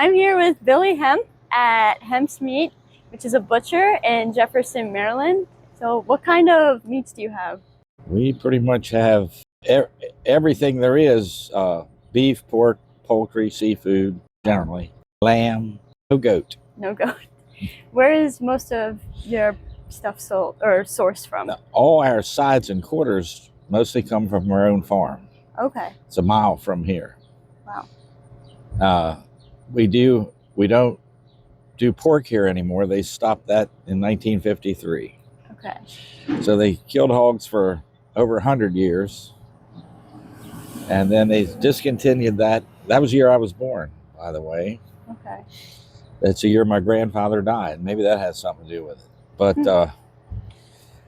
I'm here with Billy Hemp at Hemps Meats, which is a butcher in Jefferson, Maryland. So what kind of meats do you have? We pretty much have everything there is, beef, pork, poultry, seafood, generally. Lamb, no goat. No goat. Where is most of your stuff sold or sourced from? All our sides and quarters mostly come from our own farm. Okay. It's a mile from here. Wow. We don't do pork here anymore. They stopped that in 1953. Okay. So they killed hogs for over 100 years. And then they discontinued that. That was the year I was born, by the way. Okay. That's the year my grandfather died. Maybe that has something to do with it. But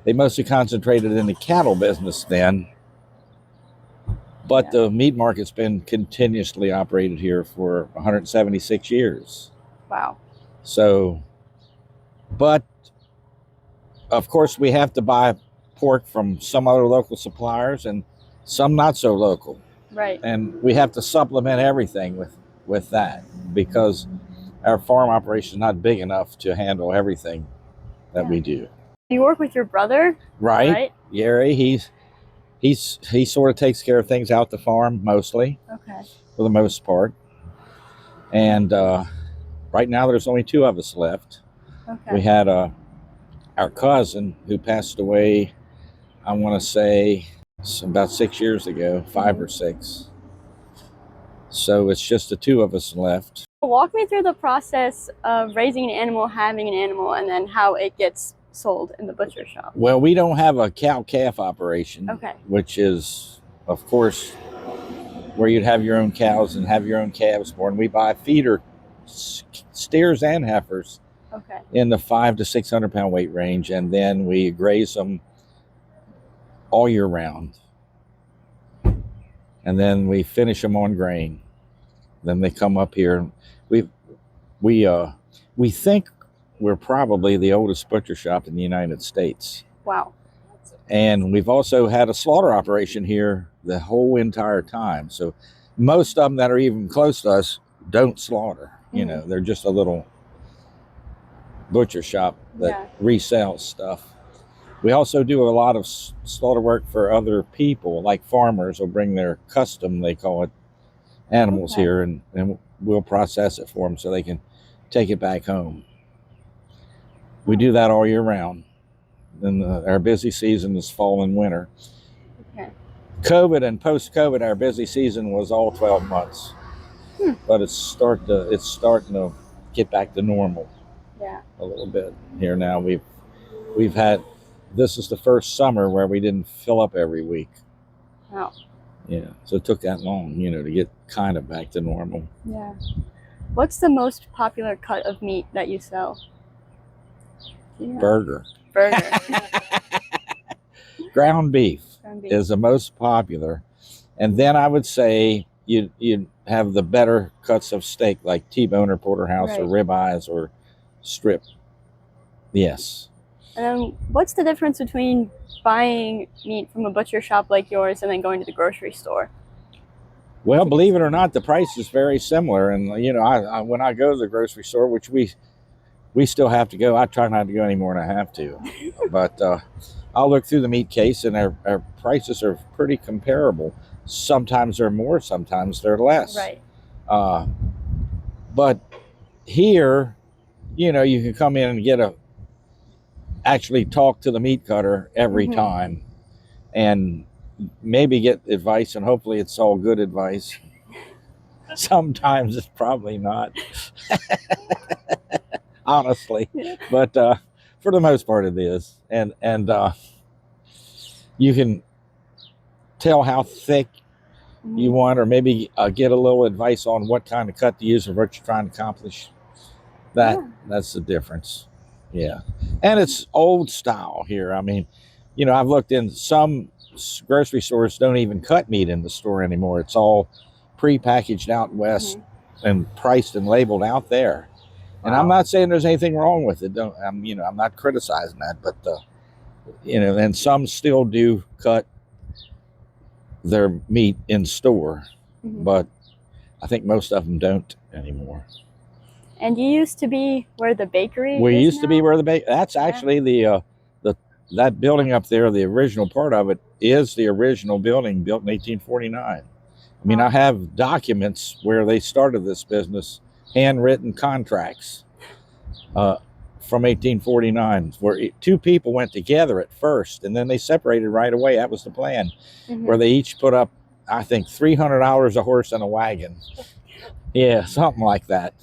they mostly concentrated in the cattle business then. But the meat market's been continuously operated here for 176 years. Wow. So, but of course we have to buy pork from some other local suppliers and some not so local. Right. And we have to supplement everything with that because our farm operation is not big enough to handle everything that we do. You work with your brother? Right. Gary, he sort of takes care of things out the farm mostly. Okay. For the most part. And right now there's only two of us left. Okay. We had our cousin who passed away, I want to say about 6 years ago, 5 or 6. So it's just the two of us left. Walk me through the process of raising an animal, having an animal, and then how it gets sold in the butcher shop. Well, we don't have a cow-calf operation, which is, of course, where you'd have your own cows and have your own calves born. We buy feeder steers and heifers in the 500 to 600 pound weight range, and then we graze them all year round. And then we finish them on grain. Then they come up here. We think we're probably the oldest butcher shop in the United States. Wow. And we've also had a slaughter operation here the whole entire time. So most of them that are even close to us don't slaughter. You know, they're just a little butcher shop that resells stuff. We also do a lot of slaughter work for other people, like farmers will bring their custom, they call it, animals here, and we'll process it for them so they can take it back home. We do that all year round. Then our busy season is fall and winter. Okay. COVID and post-COVID, our busy season was all 12 months. But it's starting to get back to normal. Yeah. A little bit here now. We've had, this is the first summer where we didn't fill up every week. Wow. Yeah. So it took that long, to get kind of back to normal. Yeah. What's the most popular cut of meat that you sell? Burger. Ground beef is the most popular. And then I would say you'd have the better cuts of steak like T-bone or porterhouse or ribeyes or strip. Yes. And what's the difference between buying meat from a butcher shop like yours and then going to the grocery store? Well, believe it or not, the price is very similar. And, I when I go to the grocery store, which we still have to go. I try not to go any more than I have to. But I'll look through the meat case, and our prices are pretty comparable. Sometimes they're more, sometimes they're less. Right. But here, you can come in and actually talk to the meat cutter every time and maybe get advice, and hopefully it's all good advice. Sometimes it's probably not. Honestly, but for the most part it is, and you can tell how thick you want, or maybe get a little advice on what kind of cut to use or what you're trying to accomplish. That's the difference. Yeah, and it's old style here. I mean, I've looked in some grocery stores don't even cut meat in the store anymore. It's all pre-packaged out west and priced and labeled out there. And I'm not saying there's anything wrong with it. I'm not criticizing that, but and some still do cut their meat in store, but I think most of them don't anymore. And you used to be where the bakery We is used to be now? where that's actually the that building up there, the original part of it is the original building built in 1849. I mean, I have documents where they started this business, handwritten contracts from 1849, where two people went together at first, and then they separated right away. That was the plan, where they each put up, I think, $300 a horse and a wagon. Yeah, something like that,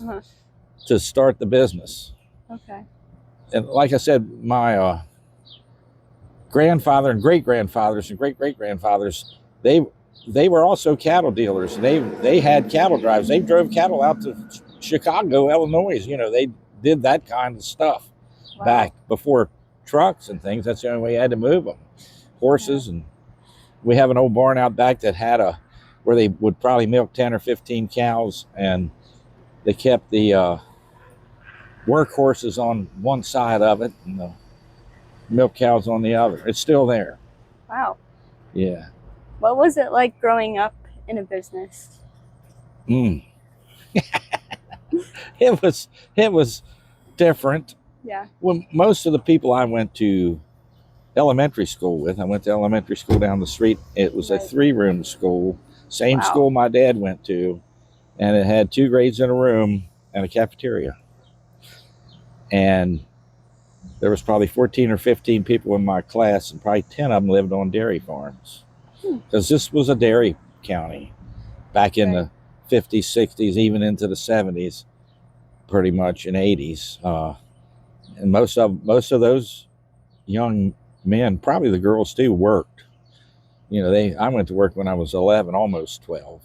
to start the business. Okay. And like I said, my grandfather and great-grandfathers and great-great-grandfathers, they were also cattle dealers. They had cattle drives. They drove cattle out to Chicago, Illinois. You know, they did that kind of stuff back before trucks and things. That's the only way you had to move them. Horses. And we have an old barn out back that had where they would probably milk 10 or 15 cows, and they kept the work horses on one side of it and the milk cows on the other. It's still there. Wow. Yeah. What was it like growing up in a business? It was different. Yeah. Well, most of the people I went to elementary school with, I went to elementary school down the street. It was a 3-room school, same school my dad went to, and it had 2 grades in a room and a cafeteria. And there was probably 14 or 15 people in my class, and probably 10 of them lived on dairy farms, because this was a dairy county back in the 50s, 60s, even into the 70s, pretty much, and 80s. And most of those young men, probably the girls too, worked. You know, I went to work when I was 11, almost 12,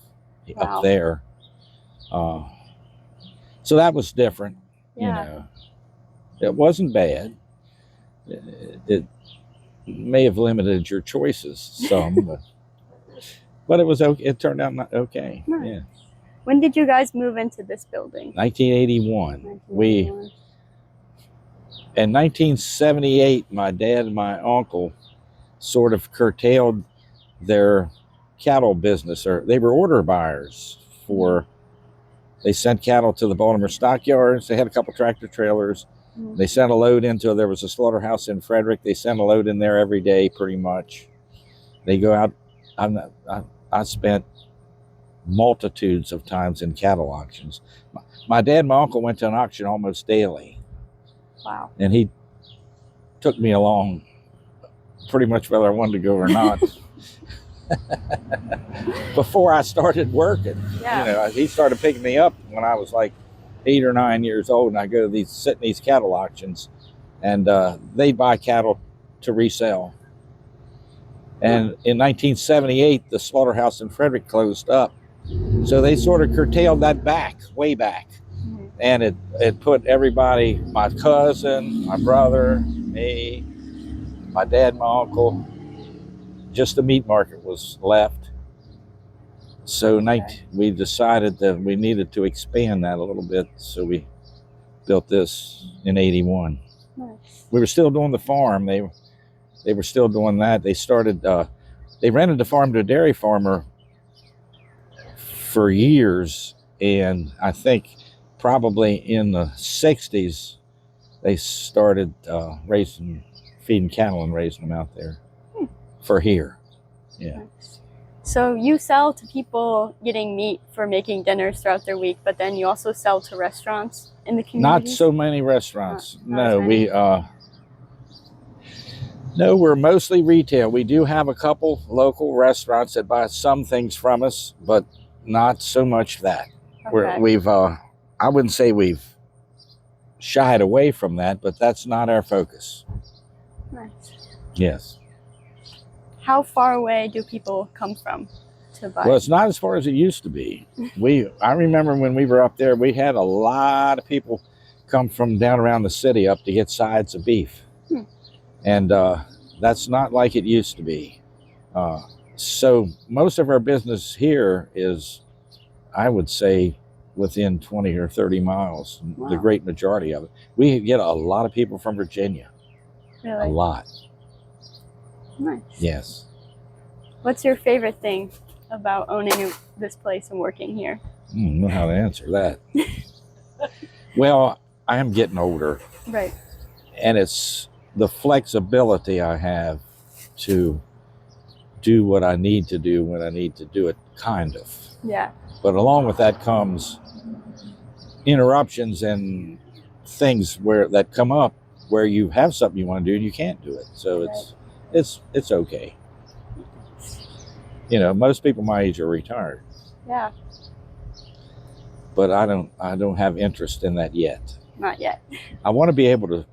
up there. So that was different. You know, it wasn't bad. It may have limited your choices some, but it was okay. It turned out okay. Nice. Yeah. When did you guys move into this building? 1981. In 1978, my dad and my uncle sort of curtailed their cattle business, or they were order buyers they sent cattle to the Baltimore stockyards. They had a couple tractor trailers. They sent a load there was a slaughterhouse in Frederick. They sent a load in there every day, pretty much. They go out. I spent multitudes of times in cattle auctions. My dad and my uncle went to an auction almost daily. Wow. And he took me along pretty much whether I wanted to go or not. Before I started working. Yeah. You know, he started picking me up when I was like 8 or 9 years old, and I go to sit in these cattle auctions, and they buy cattle to resell. And in 1978, the slaughterhouse in Frederick closed up. So they sort of curtailed that way back. And it put everybody, my cousin, my brother, me, my dad, my uncle, just the meat market was left. So we decided that we needed to expand that a little bit. So we built this in 81. Nice. We were still doing the farm. They were still doing that. They started, they rented the farm to a dairy farmer for years. And I think probably in the 60s, they started feeding cattle and raising them out there for here. Yeah. Nice. So you sell to people getting meat for making dinners throughout their week, but then you also sell to restaurants in the community? Not so many restaurants. No, we're mostly retail. We do have a couple local restaurants that buy some things from us, but not so much that. Okay. I wouldn't say we've shied away from that, but that's not our focus. Nice. Yes. How far away do people come from to buy? Well, it's not as far as it used to be. I remember when we were up there, we had a lot of people come from down around the city up to get sides of beef. And that's not like it used to be. So most of our business here is, I would say, within 20 or 30 miles, the great majority of it. We get a lot of people from Virginia. Really? A lot. Nice. Yes. What's your favorite thing about owning this place and working here? I don't know how to answer that. Well, I am getting older, Right. and it's the flexibility I have to do what I need to do when I need to do it, kind of. Yeah. But along with that comes interruptions and things that come up where you have something you want to do and you can't do it. So it's okay. You know, most people my age are retired. Yeah. But I don't have interest in that yet. Not yet. I want to be able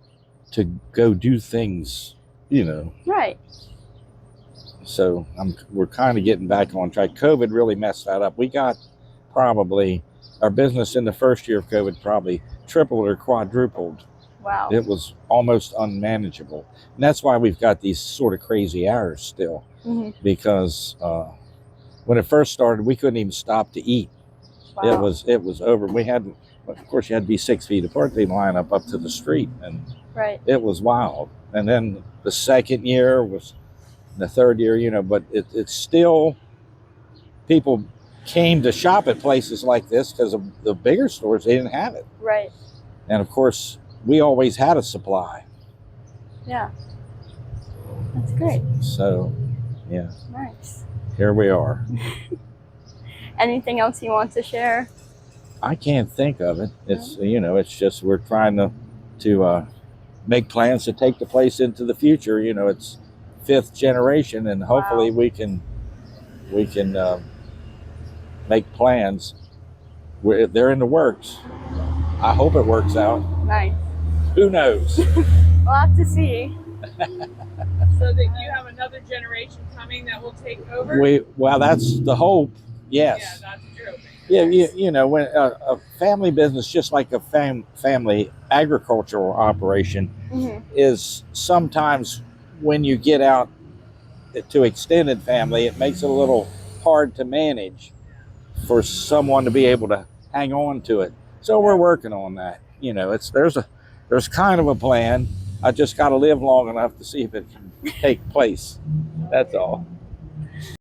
to go do things, you know. Right. So we're kind of getting back on track. COVID really messed that up. We got probably our business in the first year of COVID probably tripled or quadrupled. Wow. It was almost unmanageable. And that's why we've got these sort of crazy hours still. Mm-hmm. Because when it first started, we couldn't even stop to eat. Wow. It was over. We had, of course, you had to be 6 feet apart. They line up to the street, and right. It was wild. And then the second year was the third year, you know. But it's still, people came to shop at places like this because of the bigger stores. They didn't have it. Right. And of course, we always had a supply. Yeah. That's great. So, yeah. Nice. Here we are. Anything else you want to share? I can't think of it. It's you know, it's just we're trying to make plans to take the place into the future. You know, it's 5th generation, and hopefully we can make plans. They're in the works. I hope it works out. Nice. Who knows? We'll have to see. So that you have another generation coming that will take over? Well, that's the hope. Yes. Yeah, that's what you're hoping. Yeah, you know, when a family business, just like a family agricultural operation, is sometimes when you get out to extended family, it makes it a little hard to manage for someone to be able to hang on to it. So we're working on that. You know, there's kind of a plan. I just got to live long enough to see if it can take place. That's all.